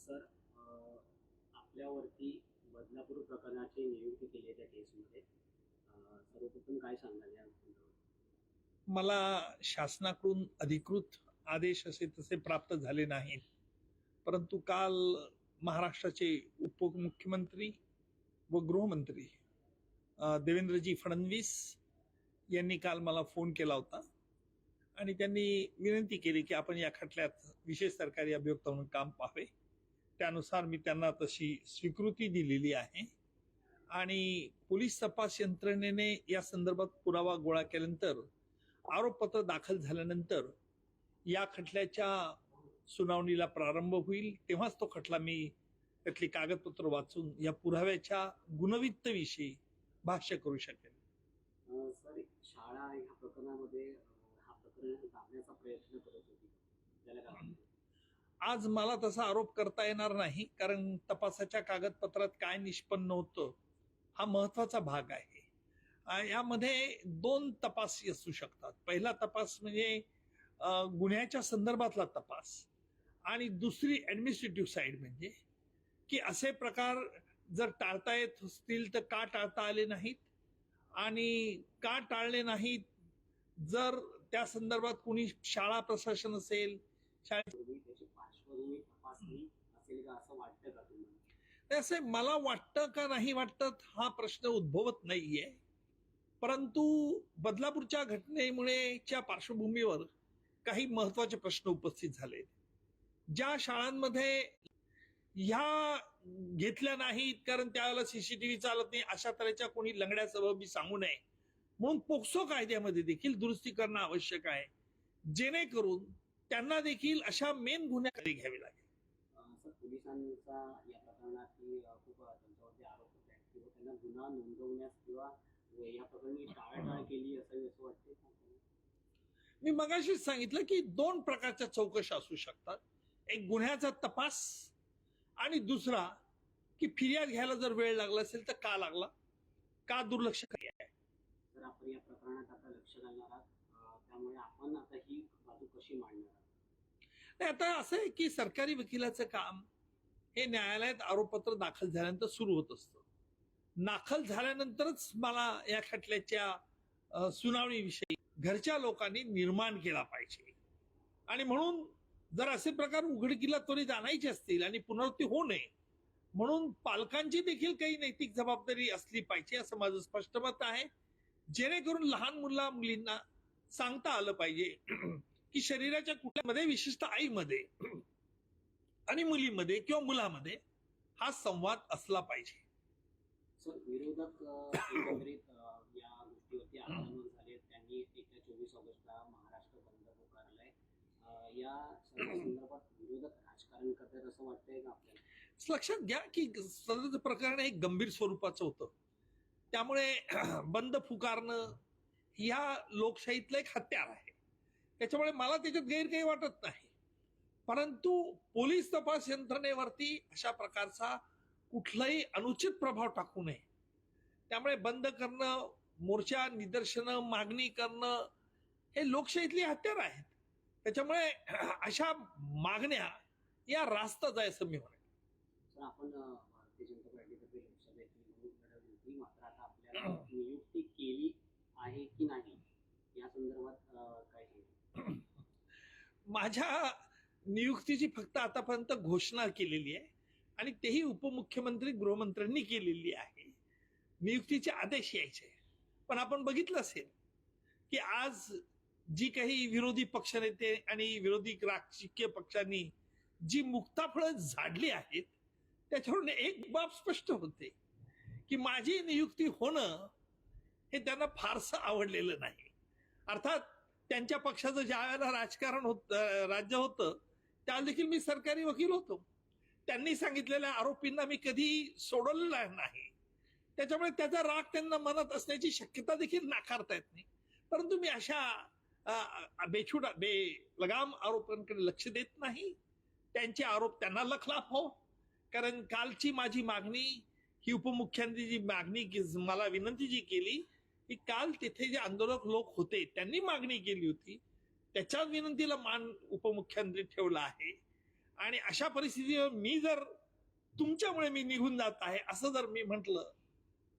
Sir, आपल्यावरती बदलापूर प्रकरणाची नियुक्ती केली आहे त्या केसमध्ये. सर्वप्रथम काय सांगाल या संदर्भात? मला शासनाकडून अधिकृत आदेश असे तसे प्राप्त झाले नाहीत, परंतु काल महाराष्ट्राचे उपमुख्यमंत्री व गृहमंत्री देवेंद्रजी फडणवीस यांनी काल मला फोन केला होता आणि त्यांनी विनंती केली की आपण या खटल्यात विशेष सरकारी अभियोक्ता म्हणून काम पाहावे. त्यानुसार मी त्यांना तशी स्वीकृती दिलेली आहे आणि पोलीस तपास यंत्रणेने या संदर्भात पुरावा गोळा केल्यानंतर, आरोपपत्र दाखल झाल्यानंतर या खटल्याच्या सुनावणीला प्रारंभ होईल. तेव्हाच तो खटला मी त्यातली कागदपत्र वाचून या पुराव्याच्या गुणवत्तेविषयी भाष्य करू शकेल. सर, शाळा ह्या प्रकरणामध्ये हा प्रकरण दाबण्याचा प्रयत्न करत होती, त्याला काय वाटतं? आज मला तसा आरोप करता येणार नाही, कारण तपासाच्या कागदपत्रात काय निष्पन्न होतं हा महत्वाचा भाग आहे. यामध्ये दोन तपास असू शकतात. पहिला तपास म्हणजे गुन्ह्याच्या संदर्भातला तपास आणि दुसरी ऍडमिनिस्ट्रेटिव्ह साईड, म्हणजे की असे प्रकार जर टाळता येत असतील तर का टाळता आले नाहीत आणि का टाळले नाहीत. जर त्या संदर्भात कुणी शाळा प्रशासन असेल, त्याची पार्श्वभूमी तपासणी असेल का असं वाटतं का तुम्हाला? असं मला वाटतं का नाही वाटत हा प्रश्न उद्भवत नाहीये, परंतु बदलापूरच्या घटनेमुळेच्या पार्श्वभूमीवर काही महत्वाचे प्रश्न उपस्थित झाले. ज्या शाळांमध्ये ह्या घेतल्या नाहीत कारण त्यावेळेला सीसीटीव्ही चालत नाही, अशा तऱ्हेच्या कोणी लंगड्या सबबी सांगू नये म्हणून पोक्सो कायद्यामध्ये देखील दुरुस्ती करणं आवश्यक आहे, जेणेकरून त्यांना देखील अशा मेन गुन्ह्याकडे घ्यावे लागेल. सर, पोलिसांचा या प्रकरणात खूप त्यांच्यावरती आरोप होत आहेत किंवा त्यांना गुन्हा नोंदवण्यास किंवा या प्रकरणी टाळाटाळ केली असावी असं वाटते. मी मगाशीच सांगितलं की दोन प्रकारच्या चौकशा असू शकतात. एक गुन्ह्याचा तपास आणि दुसरा की फिर्याद घ्यायला जर वेळ लागला असेल तर का लागला, का दुर्लक्ष केलं आहे. तर आपण या प्रकरणात आता लक्ष घालणार आहात, त्यामुळे आपण आता ही बाजू कशी मांडणार आहात? नाही, आता असं आहे की सरकारी वकिलाचं काम हे न्यायालयात आरोपपत्र दाखल झाल्यानंतर सुरू होत असतं. दाखल झाल्यानंतरच मला या खटल्याच्या सुनावणीविषयी घरच्या लोकांनी निर्माण केला पाहिजे आणि म्हणून जर असे प्रकार उघडकीला त्वरित आणायचे असतील आणि पुनरावृत्ती होऊ नये म्हणून पालकांची देखील काही नैतिक जबाबदारी असली पाहिजे असं माझं स्पष्ट मत आहे, जेणेकरून लहान मुलींना सांगता आलं पाहिजे की शरीराच्या कुठल्यामध्ये, विशिष्ट आईमध्ये आणि मुलीमध्ये किंवा मुलामध्ये हा संवाद असला पाहिजे. सर, विरोधक एकंदरीत या गोष्टीवरती आक्रमक झाले. त्यांनी येत्या 24 ऑगस्टला महाराष्ट्र बंद पुकारलाय. या संदर्भात विरोधक राजकारण करतात असं वाटतंय का आपल्याला? लक्षात घ्या की सदर प्रकरण हे गंभीर स्वरूपाचं होतं, त्यामुळे बंद पुकारणं ह्या लोकशाहीतलं एक हत्यार आहे. त्याच्यामुळे मला त्याच्यात गैर काही वाटत नाही, परंतु पोलीस तपास यंत्रणेवरती अशा प्रकारचा कुठलाही अनुचित प्रभाव टाकू नये. त्यामुळे बंद करणं, मोर्चा, निदर्शनं, मागणी करणं हे लोकशाहीतली हत्यार आहेत. त्याच्यामुळे अशा मागण्या या रास्ताच आहे असं मी म्हणेन. सर, आपण भारतीय जनता पार्टीतर्फे लोकसभेची निवडणूक लढवली होती, मात्र आता आपल्याला नियुक्ती केली आहे की नाही या संदर्भात काय सांगू? माझ्या नियुक्तीची फक्त आतापर्यंत घोषणा केलेली आहे आणि तेही उपमुख्यमंत्री गृहमंत्र्यांनी केलेली आहे. नियुक्तीचे आदेश यायचे, पण आपण बघितलं असेल की आज जी काही विरोधी पक्षनेते आणि विरोधी राजकीय पक्षांनी जी मुक्ताफळं झाडली आहेत त्याच्यावरून एक बाब स्पष्ट होते की माझी नियुक्ती होणं हे त्यांना फारसं आवडलेलं नाही. अर्थात त्यांच्या पक्षाचं ज्या वेळेला राजकारण राज्य होतं त्यावेळेला देखील मी सरकारी वकील होतो. त्यांनी सांगितलेल्या आरोपींना मी कधी सोडवलेला नाही, त्याच्यामुळे त्याचा राग त्यांना मनात असण्याची शक्यता देखील नाकारता येत नाही. परंतु मी अशा लगाम आरोपांकडे लक्ष देत नाही. त्यांचे आरोप त्यांना लखलाफ हो, कारण कालची माझी मागणी ही उपमुख्यमंत्री जी मागणी मला विनंती जी केली की काल तिथे जे आंदोलक लोक होते त्यांनी मागणी केली होती त्याच्या विनंतीला मान उपमुख्यमंत्री ठेवला आहे आणि अशा परिस्थितीवर मी जर तुमच्यामुळे मी निघून जात आहे असं जर मी म्हटलं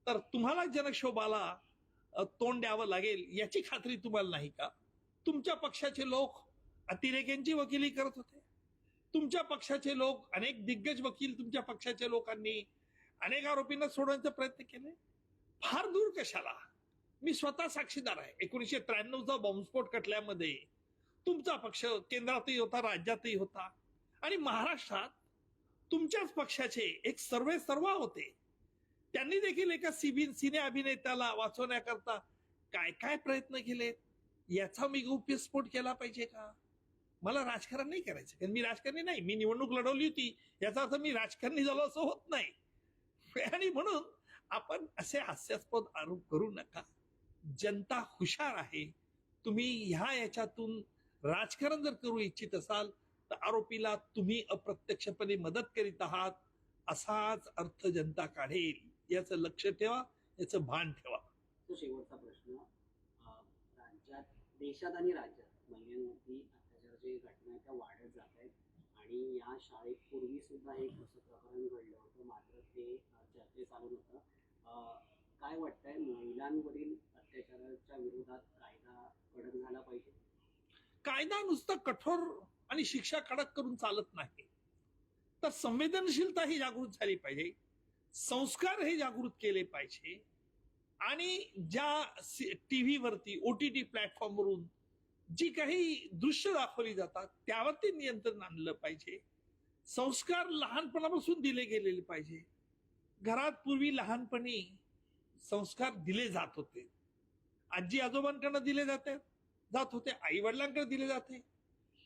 तर तुम्हाला जनक्षोभाला तोंड द्यावं लागेल याची खात्री तुम्हाला नाही का? तुमच्या पक्षाचे लोक अतिरेक्यांची वकिली करत होते. तुमच्या पक्षाचे लोक, अनेक दिग्गज वकील तुमच्या पक्षाच्या लोकांनी अनेक आरोपींना सोडवण्याचा प्रयत्न केले. फार दूर कशाला, मी स्वतः साक्षीदार आहे. 1993चा बॉम्बस्फोट खटल्यामध्ये तुमचा पक्ष केंद्रातही होता, राज्यातही होता, आणि महाराष्ट्रात तुमच्याच पक्षाचे एक सर्वेसर्वा होते. त्यांनी देखील एका सिने अभिनेत्याला वाचवण्याकरता काय काय प्रयत्न केलेत याचा मी गौप्यस्फोट केला पाहिजे का? मला राजकारण नाही करायचं, कारण मी राजकारणी नाही. मी निवडणूक लढवली होती याचा अर्थ मी राजकारणी झालो असं होत नाही. आणि म्हणून आपण असे हास्यास्पद आरोप करू नका. जनता हुशार आहे. तुम्ही याच्यातून राजकारण जर करू इच्छित असाल तर आरोपीला तुम्ही अप्रत्यक्षपणे मदत करीत आहात असाच अर्थ जनता काढेल. याचं लक्ष ठेवा, याचं भान ठेवा. तो शेवटचा प्रश्न, राज्यात, देशात आणि राज्यात महिलांवरती अत्याचाराच्या घटना त्या वाढत जात आहेत आणि या शाळेत पूर्वी सुद्धा एक असं प्रकरण घडलं होतं, मात्र ते चर्चेत आलं नव्हतं. काय वाटतंय, महिलांवरील अत्याचाराच्या विरोधात कायदा कडक झाला पाहिजे? कायदा नुसतं कठोर आणि शिक्षा कडक करून चालत नाही, तर संवेदनशीलता ही जागृत झाली पाहिजे, संस्कार हे जागृत केले पाहिजे, आणि ज्या टीव्हीवरती OTT प्लॅटफॉर्मवरून जी काही दृश्य दाखवली जातात त्यावरती नियंत्रण आणलं पाहिजे. संस्कार लहानपणापासून दिले गेलेले पाहिजे. घरात पूर्वी लहानपणी संस्कार दिले जात होते, आजी आजोबांकडनं दिले जात होते, आई वडिलांकडे दिले जाते.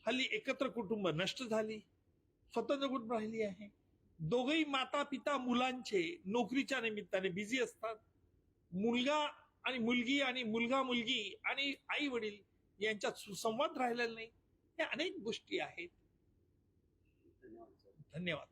हल्ली एकत्र कुटुंब नष्ट झाली, स्वतंत्र कुटुंब राहिली आहे. दोघही माता पिता मुलांचे नोकरीच्या निमित्ताने बिझी असतात. मुलगा आणि मुलगी आणि मुलगा मुलगी आणि आई वडील यांच्यात सुसंवाद राहिलेला नाही. हे अनेक गोष्टी आहेत. धन्यवाद. धन्यवाद.